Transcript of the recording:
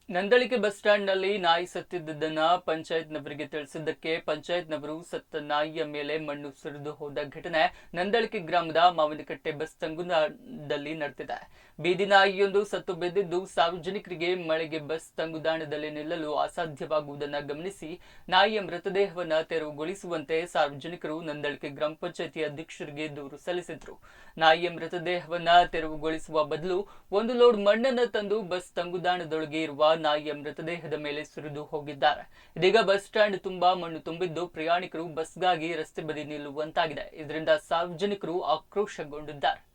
Nandalike bus ಸ್ಟ್ಯಾಂಡ್ನಲ್ಲಿ ನಾಯಿ ಸತ್ತಿದ್ದನ್ನ ಪಂಚಾಯತ್ನವರಿಗೆ ತಿಳಿಸಿದ್ದಕ್ಕೆ ಪಂಚಾಯತ್ನವರು ಸತ್ತ ನಾಯಿಯ ಮೇಲೆ ಮಣ್ಣು ಸುರಿದು ಹೋದ ಘಟನೆ ನಂದಳಿಕೆ ಗ್ರಾಮದ ಮಾವಿನಕಟ್ಟೆ ಬಸ್ ತಂಗುದಾಣದಲ್ಲಿ ನಡೆದಿದೆ. ಬೀದಿ ನಾಯಿಯೊಂದು ಸತ್ತು ಬಿದ್ದಿದ್ದು ಸಾರ್ವಜನಿಕರಿಗೆ ಮಳೆಗೆ ಬಸ್ ತಂಗುದಾಣದಲ್ಲಿ ನಿಲ್ಲಲು ಅಸಾಧ್ಯವಾಗುವುದನ್ನು ಗಮನಿಸಿ ನಾಯಿಯ ಮೃತದೇಹವನ್ನು ತೆರವುಗೊಳಿಸುವಂತೆ ಸಾರ್ವಜನಿಕರು ನಂದಳಿಕೆ ಗ್ರಾಮ ಪಂಚಾಯತಿ ಅಧ್ಯಕ್ಷರಿಗೆ ದೂರು ಸಲ್ಲಿಸಿದ್ರು. ನಾಯಿಯ ಮೃತದೇಹವನ್ನ ತೆರವುಗೊಳಿಸುವ ಬದಲು ಒಂದು ಲೋಡ್ ಮಣ್ಣನ್ನು ತಂದು ಬಸ್ ತಂಗುದಾಣದೊಳಗೆ ಇರುವ ನಾಯಿಯ ಮೃತದೇಹದ ಮೇಲೆ ಸುರಿದು ಹೋಗಿದ್ದಾರೆ. ಇದೀಗ ಬಸ್ ಸ್ಟ್ಯಾಂಡ್ ತುಂಬಾ ಮಣ್ಣು ತುಂಬಿದ್ದು ಪ್ರಯಾಣಿಕರು ಬಸ್ಗಾಗಿ ರಸ್ತೆ ಬದಿ ನಿಲ್ಲುವಂತಾಗಿದೆ. ಇದರಿಂದ ಸಾರ್ವಜನಿಕರು ಆಕ್ರೋಶಗೊಂಡಿದ್ದಾರೆ.